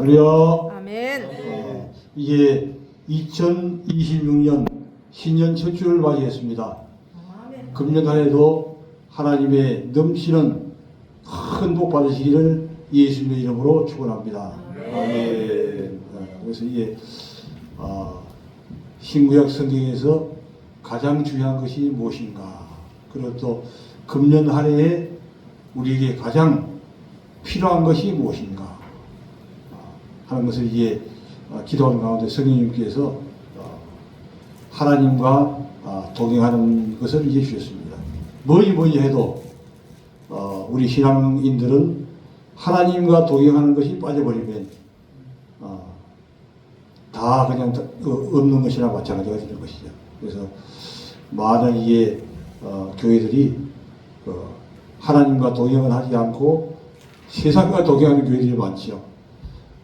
할렐루야. 아멘. 이게 2026년 신년 첫 주를 맞이했습니다. 금년 한 해도 하나님의 넘치는 큰 복 받으시기를 예수님의 이름으로 축원합니다. 아멘. 그래서 이게 신구약 성경에서 가장 중요한 것이 무엇인가, 그리고 또 금년 한 해에 우리에게 가장 필요한 것이 무엇인가 하는 것을 이제 기도하는 가운데 성령님께서 하나님과 동행하는 것을 이제 주셨습니다. 뭐니 해도 우리 신앙인들은 하나님과 동행하는 것이 빠져버리면 다 그냥 없는 것이나 마찬가지가 되는 것이죠. 그래서 많은 이게 교회들이 하나님과 동행을 하지 않고 세상과 동행하는 교회들이 많지요.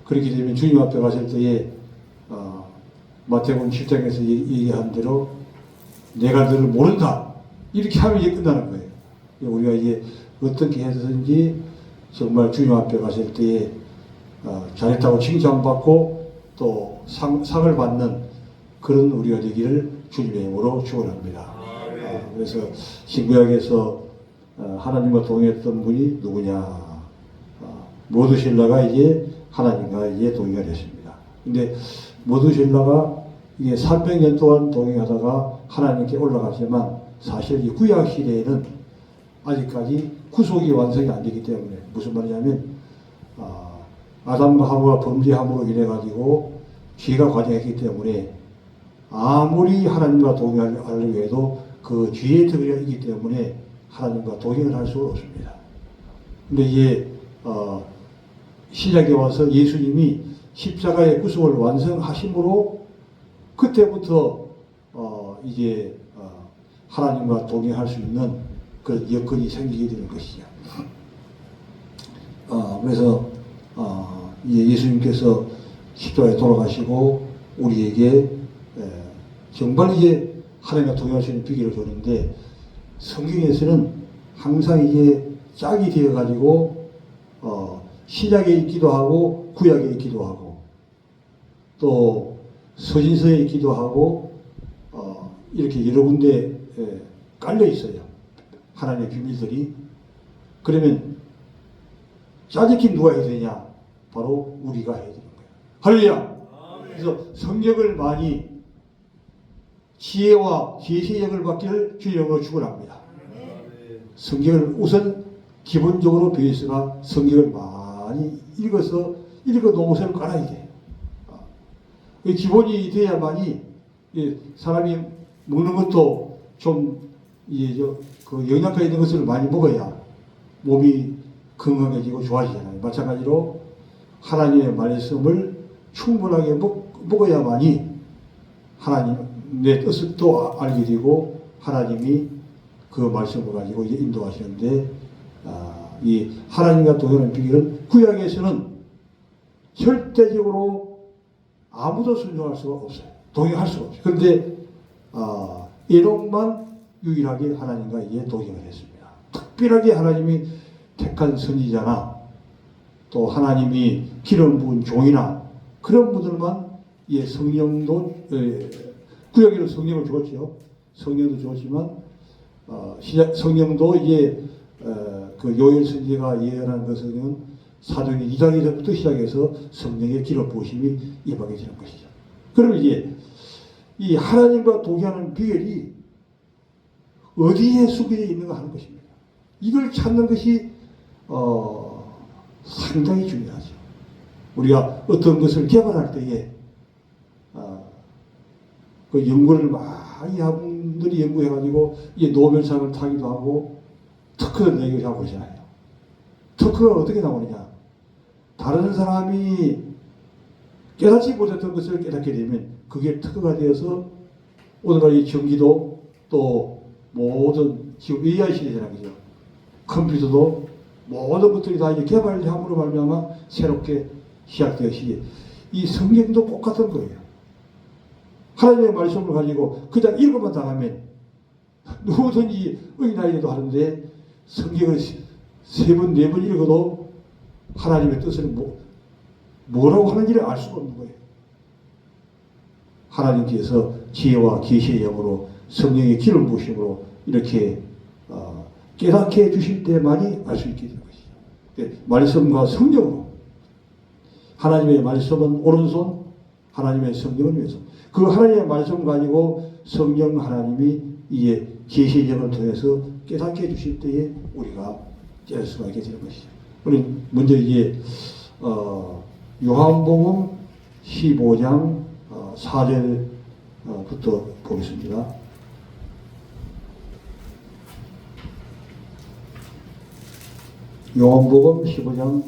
그렇게 되면 주님 앞에 가실 때에 마태복음 7장에서 얘기한 대로 내가 너를 모른다 이렇게 하면 이제 끝나는 거예요. 우리가 이제 어떻게 해서든지 정말 주님 앞에 가실 때에 잘했다고 칭찬받고 또 상을 받는 그런 우리가 되기를 주님의 이름으로 축원합니다. 그래서 신구약에서 하나님과 동행했던 분이 누구냐? 모두신라가 이제 하나님과 이제 동행을 했습니다. 근데 모두신라가 이게 300년 동안 동행하다가 하나님께 올라갔지만 사실 이 구약 시대에는 아직까지 구속이 완성이 안 되기 때문에, 무슨 말이냐면 아담과 하와가 범죄함으로 인해 가지고 죄가 관영했기 때문에 아무리 하나님과 동행하려고 해도 그 죄의 덕이 있기 때문에 하나님과 동행을 할 수가 없습니다. 근데 이제 신약에 와서 예수님이 십자가의 구속을 완성하심으로 그때부터 이제 하나님과 동행할 수 있는 그 여건이 생기게 되는 것이죠. 그래서 예수님께서 십자가에 돌아가시고 우리에게 정말 이제 하나님과 동행할 수 있는 비결을 줬는데, 성경에서는 항상 이게 짝이 되어 가지고 신약에 있기도 하고 구약에 있기도 하고 또 서신서에 있기도 하고 이렇게 여러 군데 깔려 있어요. 하나님의 비밀들이. 그러면 짜집기 누가 해야 되냐? 바로 우리가 해야 되는 거예요. 할렐루야. 그래서 성경을 많이 지혜와 계시의 영을 받기를 주님으로 축원합니다. 성경을 우선 기본적으로 베이스가 성경을 많이 읽어 놓으세요. 깔아야 돼요. 기본이 돼야만이 사람이 먹는 것도 좀 그 영양가 있는 것을 많이 먹어야 몸이 건강해지고 좋아지잖아요. 마찬가지로 하나님의 말씀을 충분하게 먹어야만이 하나님의 뜻을 또 알게 되고 하나님이 그 말씀을 가지고 이제 인도하시는데, 이 하나님과 동행하는 비결은 구약에서는 절대적으로 아무도 순종할 수가 없어요. 동행할 수가 없어요. 그런데 에녹만 유일하게 하나님과 이제 동행을 했습니다. 특별하게 하나님이 택한 선지자나 또 하나님이 기름 부은 종이나 그런 분들만 성령도 구약에는 성령을 주었죠. 성령도 주었지만 성령도 그 요엘 선지자가 예언한 것은 사도행 2장에서부터 시작해서 성령의 기름 부으심이 임하게 되는 것이죠. 그러면 이제 이 하나님과 동행하는 비결이 어디에 숨겨져 있는가 하는 것입니다. 이걸 찾는 것이 상당히 중요하죠. 우리가 어떤 것을 개발할 때에 그 연구를 많이 한 분들이 연구해가지고 노벨상을 타기도 하고 특허를 내기도 하고 그러잖아요. 특허가 어떻게 나오느냐? 다른 사람이 깨닫지 못했던 것을 깨닫게 되면 그게 특허가 되어서 오늘날 이 전기도 또 모든 지금 AI 시대잖아요. 그죠? 컴퓨터도 모든 것들이 다 이제 개발함으로 말미암아 새롭게 시작되었이 이 성경도 똑같은 거예요. 하나님의 말씀을 가지고 그냥 읽어만 당하면 누구든지 의인하리도 하는데, 성경을 3번, 4번 읽어도 하나님의 뜻을 뭐라고 하는지를 알 수가 없는 거예요. 하나님께서 지혜와 계시의 영으로 성령의 기름 부으심으로 이렇게 깨닫게 해주실 때만이 알 수 있게 되는 것이죠. 말씀과 성령으로 하나님의 말씀은 오른손, 하나님의 성령은 왼손. 그 하나님의 말씀 가지고 성령 하나님이 이게 계시의 영을 통해서 깨닫게 해주실 때에 우리가 깨달을 수가 있게 되는 것이죠. 우리 먼저 이게 요한복음 15장 4절부터 보겠습니다. 요한복음 15장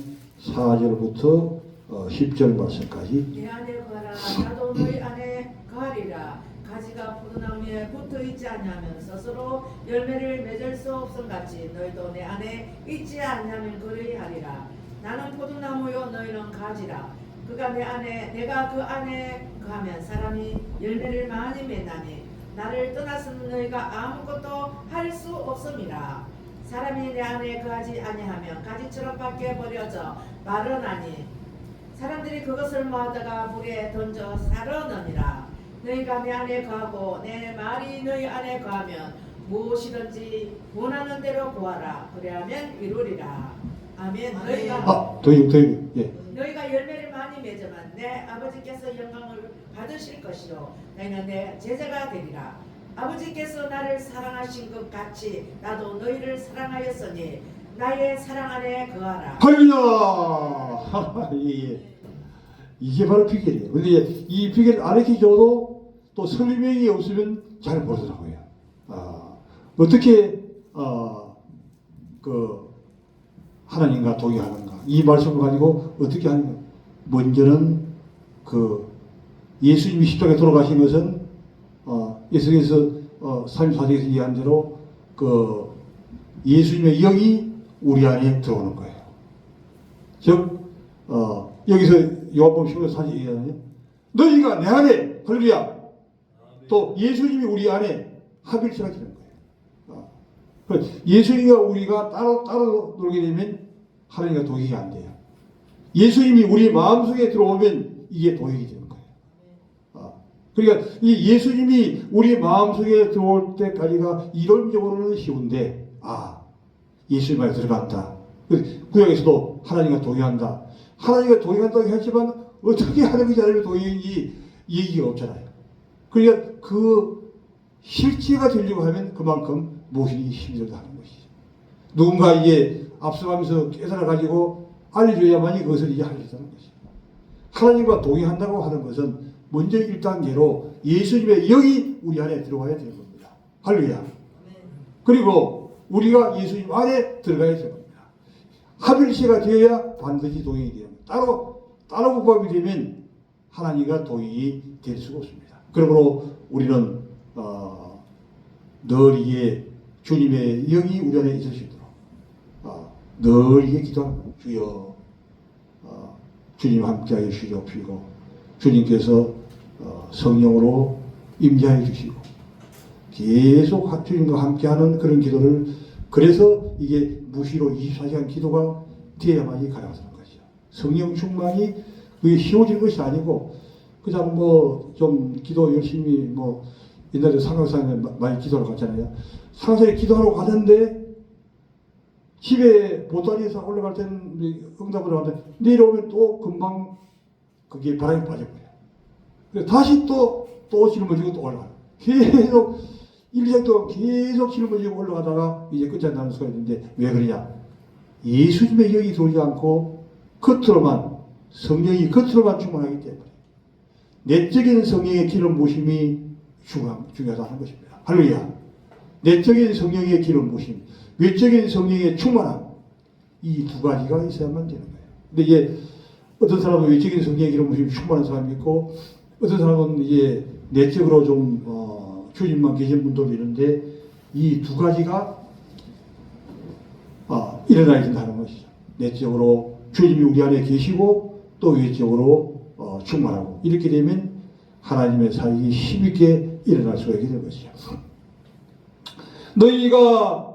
4절부터 10절 말씀까지. 내 안에 거하라 나도 너희 안에 거하리라. 가지가 포도나무에 붙어 있지 않냐면 스스로 열매를 맺을 수 없음같이 너희도 내 안에 있지 않냐면 그리하리라. 나는 포도나무요 너희는 가지라. 그가 내 안에 내가 그 안에 거하면 사람이 열매를 많이 맺나니 나를 떠나서는 너희가 아무것도 할 수 없음이라. 사람이 내 안에 거하지 아니하면 가지처럼 밖에 버려져 마르나니 사람들이 그것을 모아다가 물에 던져 사르느니라. 너희가 내 안에 거하고 내 말이 너희 안에 거하면 무엇이든지 원하는 대로 구하라. 그래야면 이루리라. 아멘. 너희가 예. 너희가 열매를 많이 맺으면 내 아버지께서 영광을 받으실 것이요 너희는 내 제자가 되리라. 아버지께서 나를 사랑하신 것 같이 나도 너희를 사랑하였으니 나의 사랑 안에 거하라. 할렐루야. 예. 이게 바로 비결이에요. 근데 이 비결을 알려줘도 또 설명이 없으면 잘 모르더라고요. 어떻게 그 하나님과 동의하는가? 이 말씀을 가지고 어떻게 하는가? 먼저는 그 예수님이 십자가에 돌아가신 것은 예수께서 34장에서 이해한 대로 그 예수님의 영이 우리 안에 들어오는 거예요. 즉 여기서 요한복음 15장 4절 얘기하잖아요. 너희가 내 안에 할렐루야. 또 예수님이 우리 안에 합일체가 되는 거예요. 예수님과 우리가 따로 놀게 되면 하나님과 동행이 안 돼요. 예수님이 우리 마음속에 들어오면 이게 동행이 되는 거예요. 그러니까 이 예수님이 우리 마음속에 들어올 때까지가 이론적으로는 쉬운데 예수님 안에 들어간다. 구약에서도 하나님과 동행한다. 하나님과 동행한다고 했지만 어떻게 하나님과 하나님과 동행인지 얘기가 없잖아요. 그러니까 그 실제가 되려고 하면 그만큼 무엇이 힘들다는 것이죠. 누군가 이게 앞서가면서 깨달아가지고 알려줘야만이 그것을 이제 할 수 있다는 것이죠. 하나님과 동행한다고 하는 것은 먼저 1단계로 예수님의 영이 우리 안에 들어와야 되는 겁니다. 할렐루야. 그리고 우리가 예수님 안에 들어가야 되는 겁니다. 합일체가 되어야 반드시 동행이 돼요. 따로 국밥이 되면 하나님과 동행이 될 수가 없습니다. 그러므로 우리는 늘 이게 주님의 영이 우리 안에 있으시도록 늘 이게 기도합니다. 주여 주님 함께하여 주시옵시고 주님께서 성령으로 임재하여 주시고 계속 주님과 함께하는 그런 기도를 그래서 이게 무시로 24시간 기도가 되어야만이 가능하다는 것이죠. 성령 충만이 그게 쉬워지는 것이 아니고 그냥 뭐 좀 기도 열심히 옛날에 상강산에 많이 기도하러 갔잖아요. 상강산에 기도하러 가는데 집에 보따리에서 올라갈 때는 응답을 하는데 내려오면 또 금방 그게 바람이 빠져버려요. 그래서 다시 또 짊어지고 또 올라가요. 계속 1년 동안 계속 짊어지고 올라가다가 이제 끝장에 나는 수가 있는데 왜 그러냐? 예수님의 영이 들어오지 않고 겉으로만 성령이 겉으로만 충만하기 때문에 내적인 성령의 기름 부으심이 중요하다는 것입니다. 할렐루야. 내적인 성령의 기름 부으심, 외적인 성령의 충만함 이 두 가지가 있어야만 되는 거예요. 근데 이제 어떤 사람은 외적인 성령의 기름 부으심이 충만한 사람이 있고 어떤 사람은 이제 내적으로 좀 주님만 계신 분들도 있는데 이 두 가지가 일어나야 된다는 것이죠. 내적으로 주님이 우리 안에 계시고 또 외적으로 충만하고 이렇게 되면 하나님의 사역이 힘있게 일어날 수가 있게 되는 것이죠. 너희가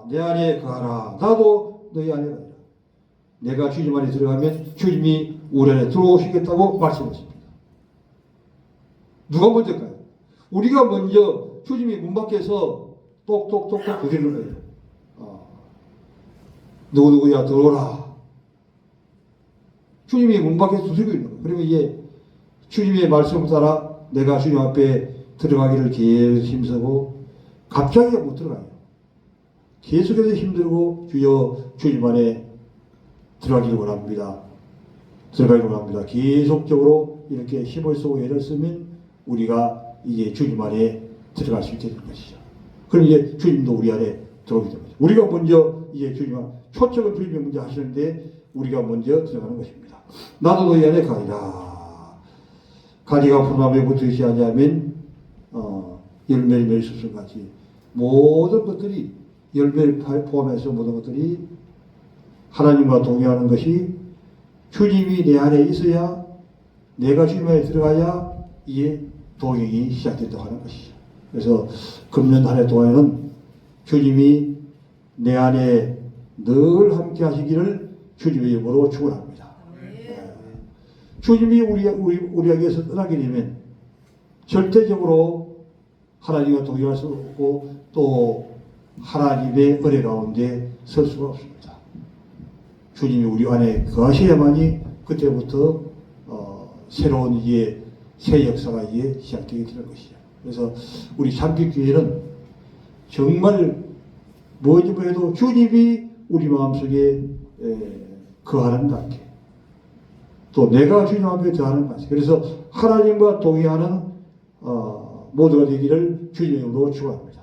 내 안에 거하라. 나도 너희 안에 거하라. 내가 주님 안에 들어가면 주님이 우리 안에 들어오시겠다고 말씀하십니다. 누가 먼저일까요? 우리가 먼저 주님이 문 밖에서 똑똑똑똑 부리는 거예요. 누구누구야 들어오라. 주님이 문 밖에 두드리고 있는 거예요. 그리고 이제 주님의 말씀을 따라 내가 주님 앞에 들어가기를 계속 힘쓰고 갑자기 못 들어가요. 계속해서 힘들고 주여 주님 안에 들어가기를 원합니다. 들어가기를 원합니다. 계속적으로 이렇게 힘을 쓰고 애를 쓰면 우리가 이제 주님 안에 들어갈 수 있게 되는 것이죠. 그럼 이제 주님도 우리 안에 들어오게 됩니다. 우리가 먼저 이제 주님 안, 초점은 주님이 먼저 하시는데 우리가 먼저 들어가는 것입니다. 나도 너희 안에 가리라. 가지가 푸나무에 붙으시 하냐면 열매를 맺을 수 같이 모든 것들이 열매를 포함해서 모든 것들이 하나님과 동의하는 것이 주님이 내 안에 있어야 내가 주님 안에 들어가야 이에 동행이 시작된다고 하는 것이죠. 그래서 금년 한 해 동안에는 주님이 내 안에 늘 함께 하시기를 주님의 이름으로 축원합니다. 주님이 우리에게서 떠나게 되면 절대적으로 하나님과 동행할 수 없고 또 하나님의 은혜 가운데 설 수가 없습니다. 주님이 우리 안에 거하셔야만이 그때부터 새로운 이제 새 역사가 이제 시작되게 되는 것이죠. 그래서 우리 참빛교회는 정말 뭐지 뭐해도 주님이 우리 마음속에 거하는 관계 또 내가 주님 앞에 거하는 관계 그래서 하나님과 동행하는 모두가 되기를 주님의 이름으로 축원합니다.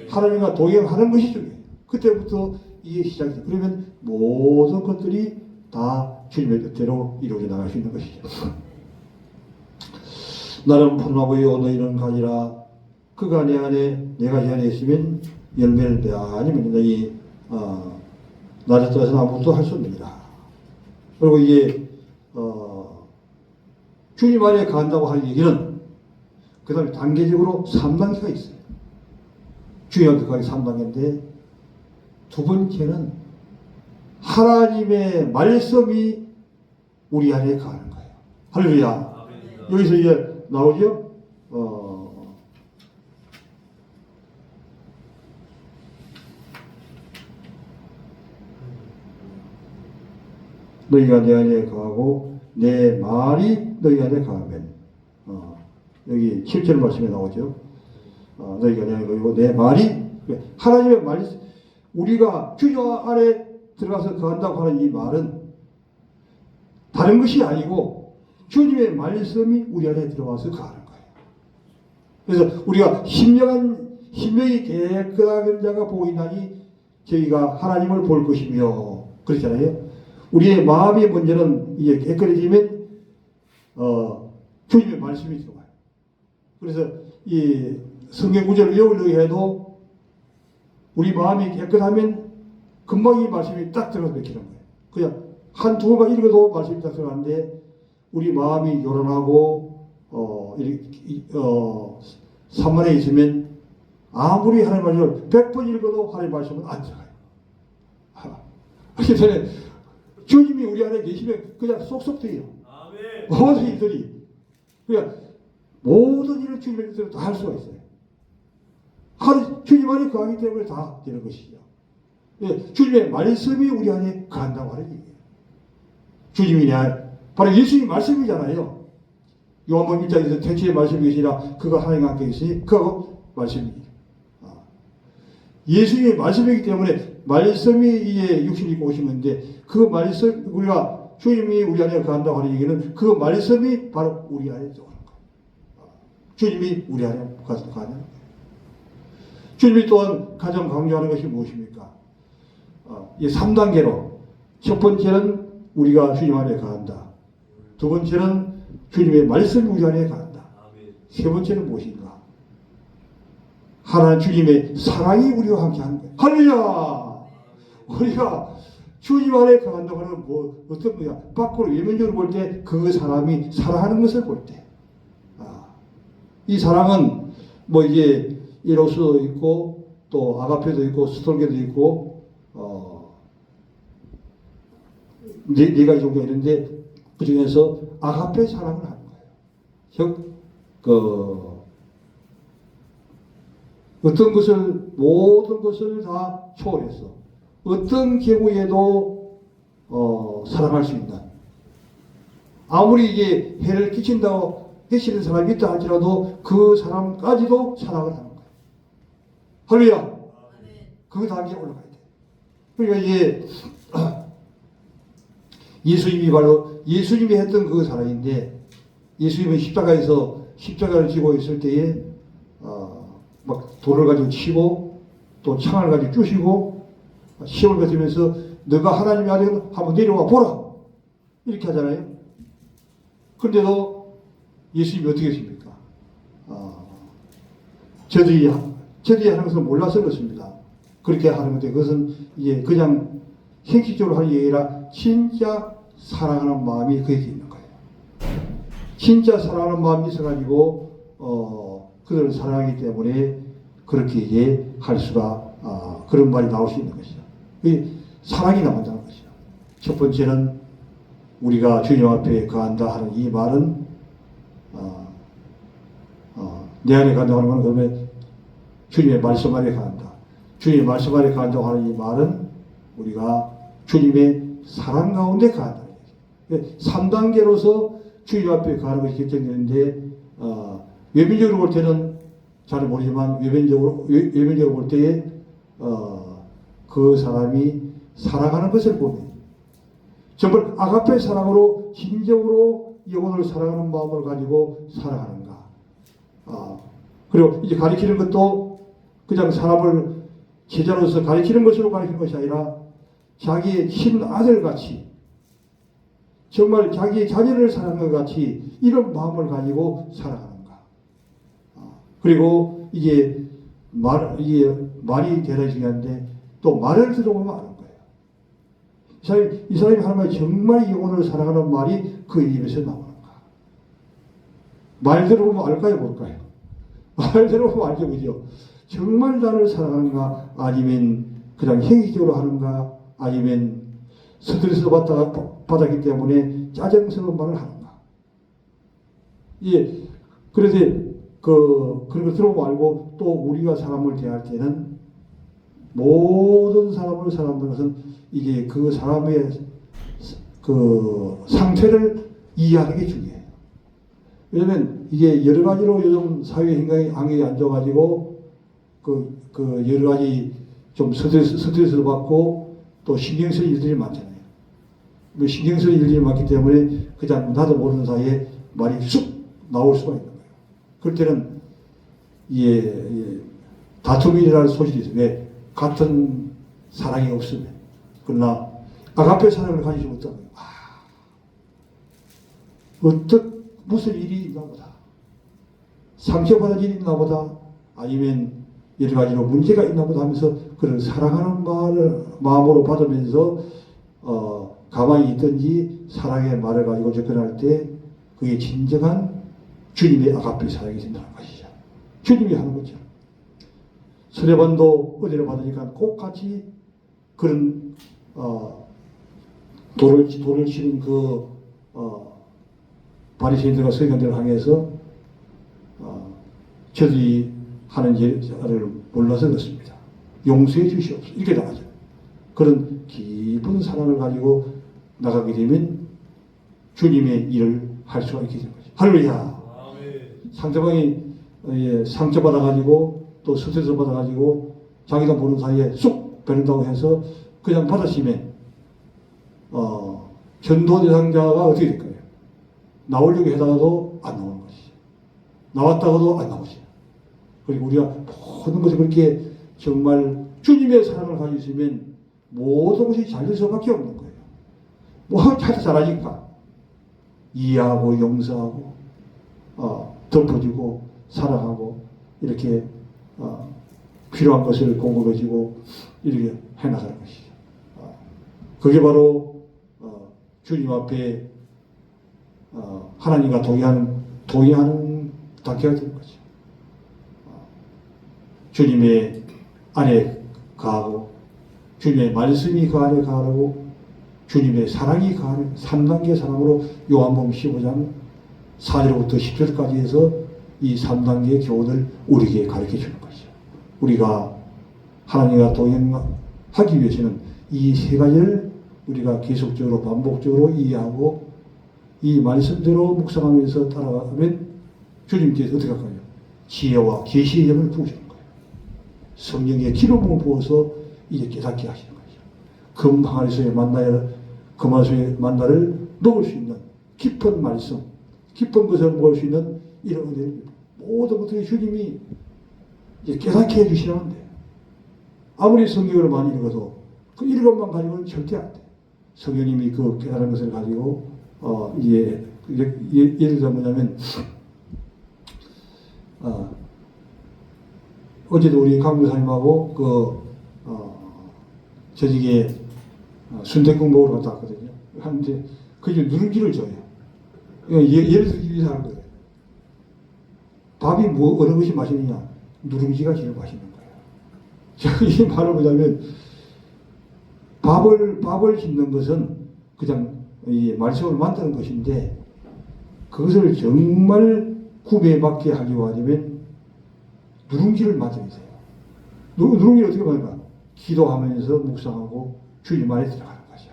하나님과 동행하는 것이 중요해요. 그때부터 이게 시작이 돼요. 그러면 모든 것들이 다 주님의 뜻대로 이루어져 나갈 수 있는 것이죠. 나는 푸나무에 너희는 가지라. 그가 내 안에 내가 내 안에 있으면 열매를 많이 맺는다니 나를 떠나서는 아무것도 할 수 없느니라. 그리고 이게 주님 안에 간다고 할 얘기는 그 다음에 단계적으로 3단계가 있어요. 중요한 것까지 3단계인데 두 번째는 하나님의 말씀이 우리 안에 가는 거예요. 할렐루야. 여기서 이제 나오죠? 너희가 내 안에 거하고 내 말이 너희 안에 거하면 여기 7절 말씀에 나오죠. 너희가 내 안에 거하고 내 말이 하나님의 말이 우리가 주님 안에 들어가서 거한다고 하는 이 말은 다른 것이 아니고 주님의 말씀이 우리 안에 들어와서 거하는 거예요. 그래서 우리가 심령이 깨끗한 자가 보이나니 저희가 하나님을 볼 것이며 그렇잖아요. 우리의 마음이 먼저는 이제 깨끗해지면 주님의 말씀이 들어와요. 그래서 이 성경 구절을 외우려고 해도 우리 마음이 깨끗하면 금방 이 말씀이 딱 들어가서 맥히는 거예요. 그냥 한두 번만 읽어도 말씀이 딱 들어가는데 우리 마음이 요란하고 산만해 있으면 아무리 하나님 말씀을 100번 읽어도 하나님 말씀은 안 들어가요. 그렇기 때문에 주님이 우리 안에 계시면 그냥 쏙쏙 돼요. 모든 일들이. 그러니까 모든 일을 주님의 뜻대로 다 할 수가 있어요. 주님 안에 거하기 때문에 다 되는 것이죠. 주님의 말씀이 우리 안에 거한다고 하는 얘기예요. 주님이 바로 예수님 말씀이잖아요. 요한복음 1장에서 태초에 말씀이 계시라 그가 하나님과 함께 있으니 그가 말씀이에요. 예수님의 말씀이기 때문에 말씀이 이제 육신이 입고 오신 건데 그 말씀 우리가 주님이 우리 안에 거한다고 하는 얘기는 그 말씀이 바로 우리 안에 들어오는 거예요. 주님이 우리 안에 가서 가는 거예요. 주님이 또한 가장 강조하는 것이 무엇입니까? 이 3단계로 첫 번째는 우리가 주님 안에 거한다. 두 번째는 주님의 말씀이 우리 안에 거한다. 세 번째는 무엇인가? 하나님 주님의 사랑이 우리와 함께 하는 거예요. 할렐루야! 우리가 주님 안에 거한다고 하는 어떤 거야? 밖으로 외면적으로 볼 때 그 사람이 사랑하는 것을 볼 때. 이 사랑은 뭐 이제 이로스도 있고 또 아가페도 있고 스톨게도 있고 네 가지 종류가 있는데 그 중에서 아가페 사랑을 하는 거예요. 즉, 어떤 것을, 모든 것을 다 초월해서 어떤 경우에도 사랑할 수 있는, 아무리 이게 해를 끼친다고 해치는 사람이 있다 할지라도 그 사람까지도 사랑을 하는 거예요. 할렐루야. 그 단계에 올라가야 돼요. 그러니까 이게 예수님이 바로 예수님이 했던 그 사랑인데, 예수님은 십자가를 지고 있을 때에 막 돌을 가지고 치고 또 창을 가지고 쪼시고 시험을 뱉으면서 너가 하나님의 아들이면 한번 내려와 보라 이렇게 하잖아요. 그런데도 예수님이 어떻게 했습니까? 저들이 하는 것을 몰라서 그렇습니다. 그렇게 하는 건데, 그것은 이제 그냥 형식적으로 하는 게 아니라 진짜 사랑하는 마음이 거기에 있는 거예요. 진짜 사랑하는 마음이 있어가지고 그들을 사랑하기 때문에 그렇게 이제 할 수가 그런 말이 나올 수 있는 것이죠. 사랑이 나온다는 것이죠. 첫 번째는 우리가 주님 앞에 거한다 하는 이 말은 내 안에 거한다고 하는 것은 그러면 주님의 말씀 안에 거한다. 주님의 말씀 안에 거한다고 하는 이 말은 우리가 주님의 사랑 가운데 거한다는 거죠. 3단계로서 주님 앞에 거하는 것이 결정되는데 외면적으로 볼 때는 잘 모르지만 외면적으로 볼 때에 그 사람이 사랑하는 것을 보면 정말 아가페 사랑으로 진정으로 영혼을 사랑하는 마음을 가지고 사랑하는가. 그리고 이제 가리키는 것도 그냥 사람을 제자로서 가리키는 것으로 가리키는 것이 아니라 자기의 친아들같이 정말 자기의 자녀를 사랑하는 것 같이 이런 마음을 가지고 사랑하는가. 그리고 이게 말이 대단히 중요한데 또 말을 들어보면 아는 거예요. 이 사람이 하나님의 정말 영혼을 사랑하는 말이 그 입에서 나오는가. 말 들어보면 알까요, 모를까요? 말 들어보면 알죠, 그죠? 정말 나를 사랑하는가, 아니면 그냥 행위적으로 하는가, 아니면 스트레스 받았기 때문에 짜증스러운 말을 하는가. 예, 그래서 그런 거 들어보고 알고 또 우리가 사람을 대할 때는 모든 사람을 사랑하는 것은 이게 그 사람의 그 상태를 이해하는 게 중요해요. 왜냐면 이게 여러 가지로 요즘 사회 환경이 안 좋아가지고 그 여러 가지 좀 스트레스를 받고 또 신경 쓸 일들이 많잖아요. 신경 쓸 일들이 많기 때문에 그냥 나도 모르는 사이에 말이 쑥 나올 수가 있는 거예요. 그럴 때는 다툼이라는 소식이 있어요. 왜? 같은 사랑이 없으면. 그러나 아가페 사랑을 가지지 못하면 무슨 일이 있나 보다. 상처받은 일이 있나 보다. 아니면 여러 가지로 문제가 있나 보다 하면서 그런 사랑하는 마음으로 받으면서 가만히 있든지 사랑의 말을 가지고 접근할 때 그게 진정한 주님의 아가페 사랑이 된다는 것이죠. 주님이 하는 거죠. 서례반도 은혜를 받으니까 꼭 같이 그런 돌을 치는 바리새인들과 서기관들을 향해서 저들이 하는 일을 몰라서 그렇습니다. 용서해 주시옵소서. 이렇게 나가죠. 그런 깊은 사랑을 가지고 나가게 되면 주님의 일을 할 수가 있게 되는 거죠. 할렐루야. 상대방이 상처받아가지고 또 스트레스 받아가지고 자기도 모르는 사이에 쑥 베른다고 해서 그냥 받아치면 전도 대상자가 어떻게 될까요? 나오려고 해다가도 안 나오는 것이죠. 나왔다가도 안 나오죠. 그리고 우리가 모든 것을 그렇게 정말 주님의 사랑을 가지고 있으면 모든 것이 잘 될 수밖에 없는 거예요. 뭐 다 잘하니까 이해하고 용서하고 덮어주고 사랑하고 이렇게 필요한 것을 공급해주고 이렇게 해나가는 것이죠. 그게 바로 주님 앞에 하나님과 동의하는 단계가 되는 거죠. 주님의 안에 가하고 주님의 말씀이 그 안에 가하고 주님의 사랑이 가는 3단계 사랑으로 요한복음 15장 4절부터 10절까지 해서 이 3단계 교훈을 우리에게 가르쳐 주는 것이죠. 우리가 하나님과 동행하기 위해서는 이 세 가지를 우리가 계속적으로 반복적으로 이해하고 이 말씀대로 묵상하면서 따라가면 주님께서 어떻게 할까요? 지혜와 계시의 영을 부으시는 거예요. 성령의 기름을 부어서 이제 깨닫게 하시는 거죠. 금항아리서의 만나를 금항아리서의 만나를 먹을 수 있는 깊은 말씀, 깊은 것을 먹을 수 있는 이런 은혜를 모든 것들이 주님이 이제 깨닫게 해주시는데 아무리 성경을 많이 읽어도 그 읽은 것만 가지고는 절대 안 돼. 성령님이 그 깨달은 것을 가지고 이제 예를 들어 뭐냐면 어제도 우리 강교사님하고 저녁에 순댓국 먹으러 갔다 왔거든요. 하는데 그게 누룽지를 줘요. 예를 들기 위해서 하는 거예요. 밥이 어느 것이 맛있느냐? 누룽지가 제일 맛있는 거예요. 이 말을 보자면 밥을 짓는 것은 그냥 이 말씀을 만드는 것인데 그것을 정말 구매받게 하기 위하면 누룽지를 맞아야 돼요. 누룽지를 어떻게 만들까? 기도하면서 묵상하고 주님 말에 들어가는 거죠.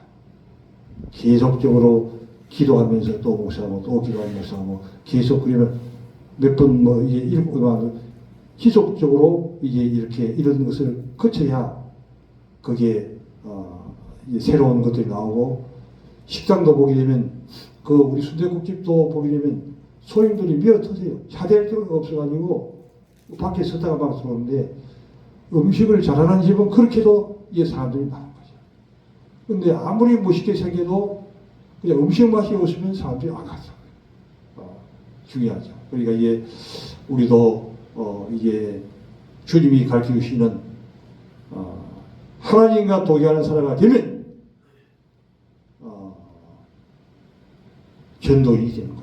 계속적으로 기도하면서 또 묵상하고 또 기도하면서 묵상하고 계속 그러면 몇 번 뭐 이제 읽고 지속적으로 이제 이렇게 이런 것을 거쳐야 그게 이제 새로운 것들이 나오고 식당도 보게 되면 그 우리 순댓국집도 보게 되면 손님들이 미어 터세요. 차대할 데가 없어가지고 밖에 섰다가 막 들어오는데 음식을 잘하는 집은 그렇게도 이제 사람들이 많은 거죠. 근데 아무리 멋있게 생겨도 그냥 음식 맛이 없으면 사람들이 안 가죠. 중요하죠. 그러니까 이게 우리도 이게 주님이 가르쳐 주시는 하나님과 동행하는 사람이 되면 전도인이 되는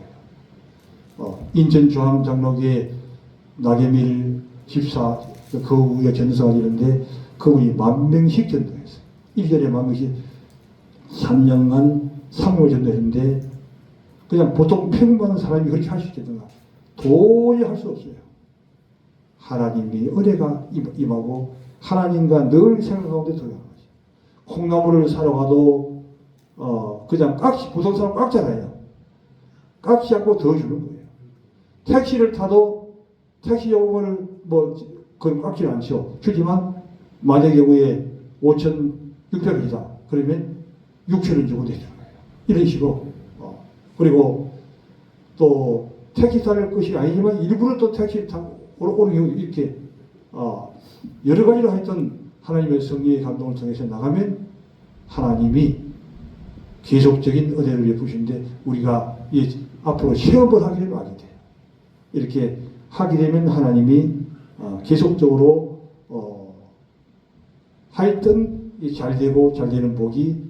거예요. 인천 중앙장로교회 나계밀 집사 그 후에 전도사가 되는데 그분이 10,000명씩 전도했어요. 1년에 10,000명씩 3년간 3월 전도했는데 그냥 보통 평범한 사람이 그렇게 할 수 있겠는가? 도저히 할 수 없어요. 하나님의 은혜가 임하고 하나님과 늘 생각 가운데 들어가는 거죠. 콩나물을 사러 가도 그냥 부동산 꽉 잡아요. 깍지 잡고 더 주는 거예요. 택시를 타도 택시 요금을 그건 깎지는 않죠. 주지만 만약에 경우에 5,600원이다. 그러면 6,000원 주고 내주는 거예요. 이런 식으로. 그리고 또 택시 탈 것이 아니지만 일부러 또 택시 타고 오는 경우 이렇게 여러 가지로 하여튼 하나님의 성령의 감동을 통해서 나가면 하나님이 계속적인 은혜를 베푸시는데 우리가 앞으로 시험을 하게 되면 알게 돼요. 이렇게 하게 되면 하나님이 계속적으로 하여튼 잘 되고 잘 되는 복이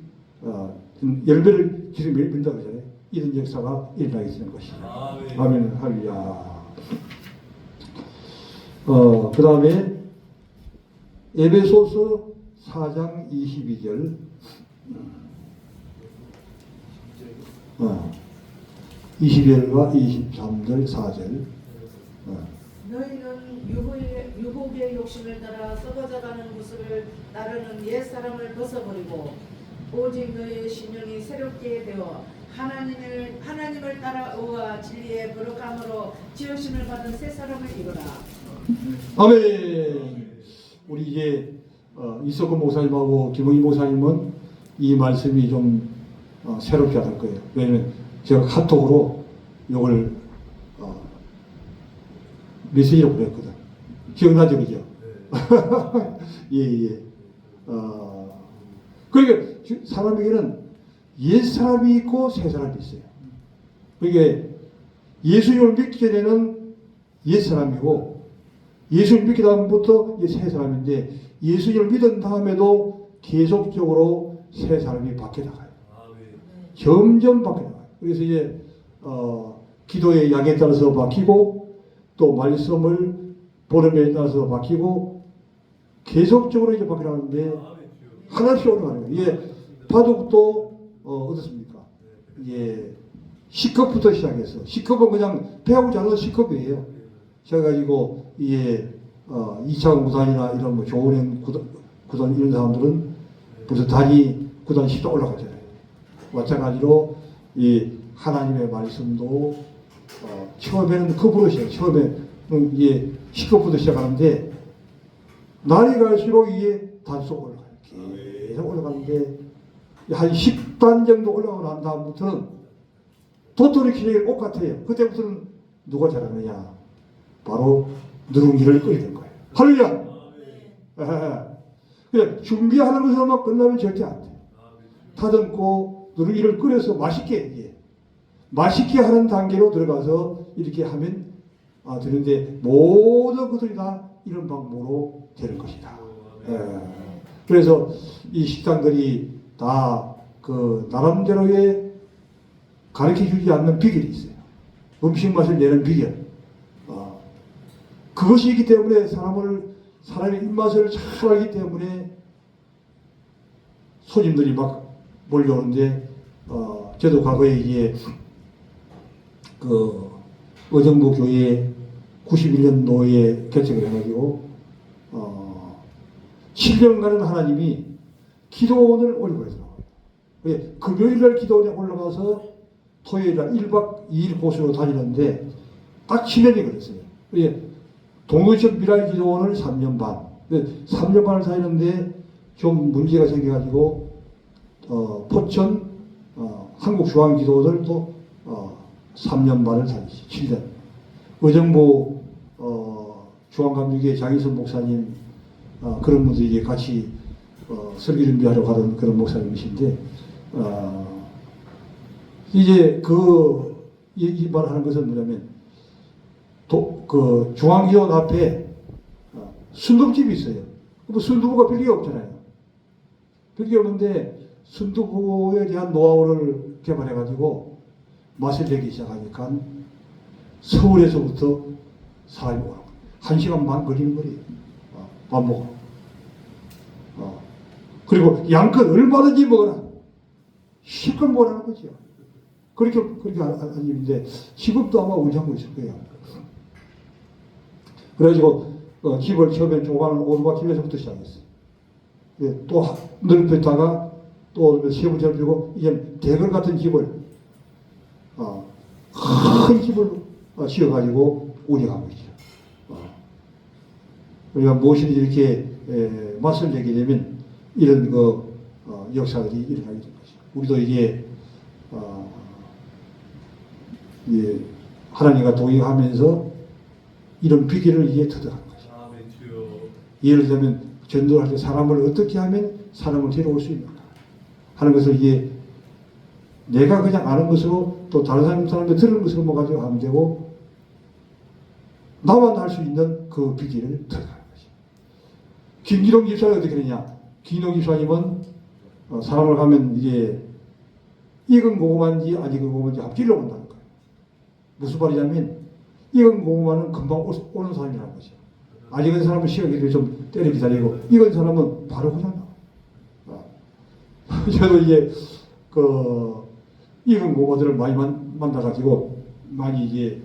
열매를 계속 맺는다 그러잖아요. 이런 역사가 일어나게 되는 것이죠. 아멘. 할렐루야. 그 다음에 에베소서 4장 22절 22절과 23절 4절 너희는 유혹의 욕심을 따라 썩어져가는 모습을 따르는 옛사람을 벗어버리고 오직 너희의 심령이 새롭게 되어 하나님을 따라 의와 진리의 거룩함으로 지으심을 받은 새 사람을 이루라. 아멘. 우리 이제 이석근 목사님하고 김홍희 목사님은 이 말씀이 좀 새롭게 할 거예요. 왜냐면 제가 카톡으로 이걸 메시지로 보냈거든. 기억나죠, 그죠? 예. 그러니까 사람에게는 옛 사람이 있고 새 사람이 있어요. 그러니까 예수님을 믿기 전에는 옛 사람이고 예수님을 믿기 다음부터 새 사람인데 예수님을 믿은 다음에도 계속적으로 새 사람이 바뀌어 나가요. 점점 바뀌어 나가요. 그래서 이제 기도의 양에 따라서 바뀌고 또 말씀을 보름에 따라서 바뀌고 계속적으로 이제 바뀌어 나가는데 하나씩 올라가는 거예요. 바둑도 어떻습니까? 예, C컵부터 시작해서 C컵은 그냥 배우지 않아도 C컵이에요. 그래가지고 이게 이차원 구단이나 이런 뭐 조은행 구단 이런 사람들은 벌써 단위 구단 10도 올라갔잖아요. 마찬가지로 이 하나님의 말씀도 처음에는 컵으로 시작. 처음에는 이게 C컵부터 시작하는데 날이 갈수록 이게 단속 올라가요. 계속 올라가는데 한 10단 정도 올라가고 난 다음부터는 도토리 키우기 똑같아요. 그때부터는 누가 잘하느냐? 바로 누룽지를 끓이는 된 거예요. 할렐루야! 그냥 준비하는 것으로만 끝나면 절대 안 돼요. 다듬고 누룽지를 끓여서 맛있게 하는 단계로 들어가서 이렇게 하면 되는데 모든 것들이 다 이런 방법으로 되는 것이다. 그래서 이 식당들이 다 그 나름대로의 가르쳐 주지 않는 비결이 있어요. 음식 맛을 내는 비결. 그것이 있기 때문에 사람의 입맛을 잘 알기 때문에 손님들이 막 몰려오는데, 저도 과거에 이제 그 의정부 교회 91년도에 개척을 해가지고 7년간은 하나님이 기도원을 올려보내더라고요. 금요일날 기도원에 올라가서 토요일날 1박 2일 곳으로 다니는데 딱 7년이 걸렸어요. 동의천 미랄 기도원을 3년 반. 3년 반을 다니는데 좀 문제가 생겨가지고 포천 한국중앙기도원을 또 3년 반을 다니시 7년. 의정부 중앙감리교회 장희선 목사님 그런 분들이 같이 설교 준비하러 가던 그런 목사님이신데 이제 이 말하는 것은 뭐냐면 그 중앙기도원 앞에 순두부집이 있어요. 뭐 순두부가 별게 없잖아요. 별게 없는데 순두부에 대한 노하우를 개발해가지고 맛을 내기 시작하니까 서울에서부터 사람이 오라고 1시간 반 걸리는 거예요. 밥 먹어. 그리고 양껏 얼마든지 먹어라. 실컷 먹으라는 거죠. 그렇게 한 일인데 지금도 아마 운영하고 있을 거예요. 그래가지고 집을 처음에 조각을 오르막집에서부터 시작했어요. 또 넓혔다가 또 세 번째로 들고 이제 대걸 같은 집을 큰 집을 지어가지고 운영하고 있죠. 우리가 무엇이든지 이렇게 맛을 내게 되면 이런 역사들이 일어나게 된 것이죠. 우리도 이게 하나님과 동행하면서 이런 비결을 이해 터득하는 거죠. 예를 들면 전도할 때 사람을 어떻게 하면 사람을 데려올 수 있는가 하는 것을 이게 내가 그냥 아는 것으로 또 다른 사람한테 들은 것으로만 가지고 하면 되고 나만 할 수 있는 그 비결을 터득하는 거죠. 김기동 집사는 어떻게 되냐? 김기동 집사님은 사람을 가면 이제 익은 고구마인지 안 익은 고구마인지 한번 찔러본다는 거예요. 무슨 말이냐면 익은 고구마는 금방 오는 사람이라는 거죠. 안 익은 사람은 시간이 좀 때려 기다리고 익은 사람은 바로 그냥 나와요. 저도 이제 익은 고구마들을 많이 만나가지고 많이 이제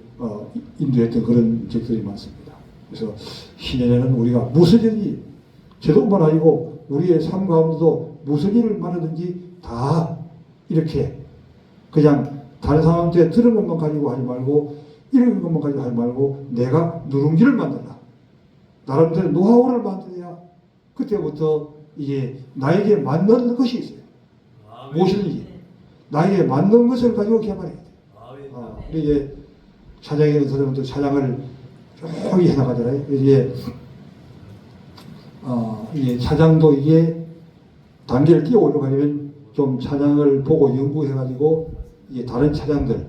인도했던 그런 적들이 많습니다. 그래서 신년에는 우리가 무슨 일이 저도뿐만 아니고 우리의 삶 가운데도 무슨 일을 말하든지 다 이렇게 그냥 다른 사람한테 들은 것만 가지고 하지 말고 읽은 것만 가지고 하지 말고 내가 누룽지를 만들라. 나름대로 노하우를 만들어야 그때부터 이게 나에게 맞는 것이 있어요. 무엇이든지 나에게 맞는 것을 가지고 개발해야 돼. 이게 차장에 있는 사람도 차장을 조용히 해나가잖아요. 이게 차장도 이게 단계를 뛰어 올라가려면 좀 차장을 보고 연구해가지고 이게 다른 차장들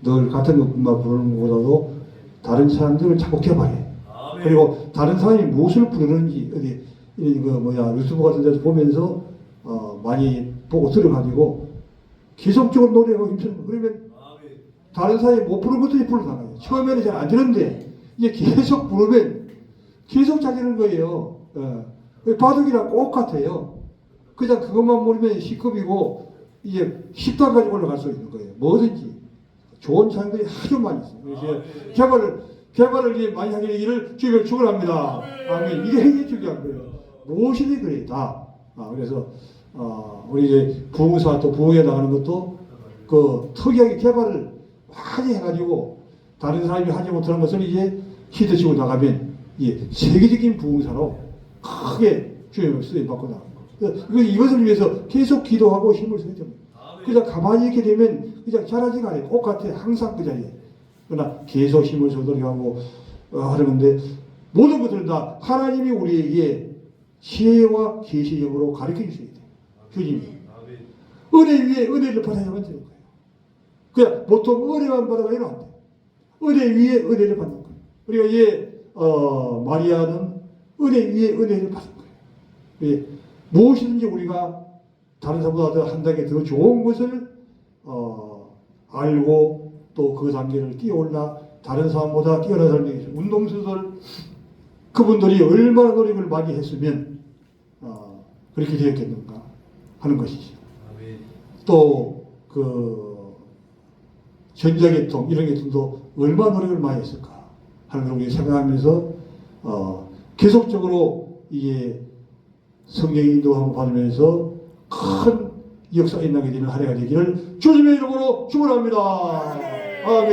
늘 같은 것만 부르는 것보다도 다른 차장들을 자꾸 개발해. 그리고 다른 사람이 무엇을 부르는지 어디 유튜브 같은 데서 보면서 많이 보고 들어가지고 계속적으로 노래하고 힘쓰는 거. 그러면 다른 사람이 못 부르는 것들이 불러나가요. 처음에는 잘 안 되는데 이제 계속 부르면 계속 잘 되는 거예요. 바둑이랑 똑같아요. 그냥 그것만 모르면 C급이고 이제 식당까지 올라갈 수 있는 거예요. 뭐든지 좋은 장들이 아주 많이 있어요. 그래서 개발을 이제 많이 하게 되기를 주님을 축원합니다. 아멘. 이게 굉장히 중요한 거예요. 무엇이든 그래 다. 그래서 우리 이제 부흥사 또 부흥에 나가는 것도 그 특이하게 개발을 많이 해가지고 다른 사람이 하지 못하는 것을 이제 히트치고 나가면 이게 세계적인 부흥사로 크게 주님을 쓰임 받고 나가는 거예요. 이것을 위해서 계속 기도하고 힘을 써야 됩니다. 그냥 가만히 있게 되면 그냥 자라지가 않아요. 똑같아 항상 그 자리에. 그러나 계속 힘을 쏟도록 하고 하려는데 모든 것들은 다 하나님이 우리에게 지혜와 계시력으로 가르쳐 주셔야 돼요. 주님이. 은혜 위에 은혜를 받아야만 되는 거예요. 그냥 보통 은혜만 받아가면 안 돼요. 은혜 위에 은혜를 받는 거예요. 우리가 이제 마리아는 은혜 위에 은혜를 받은 거예요. 예, 무엇이든지 우리가 다른 사람보다 한 단계 더 좋은 것을 알고 또 그 단계를 뛰어올라 다른 사람보다 뛰어난 사람이 계세요. 운동선수들 그분들이 얼마나 노력을 많이 했으면 그렇게 되었겠는가 하는 것이죠. 또 그 전자계통 이런 계통도 얼마나 노력을 많이 했을까 하는 걸 우리가 생각하면서 계속적으로 이게 성령의 인도함을 받으면서 큰 역사가 일어나게 되는 한 해가 되기를 주님의 이름으로 축원합니다. 아멘.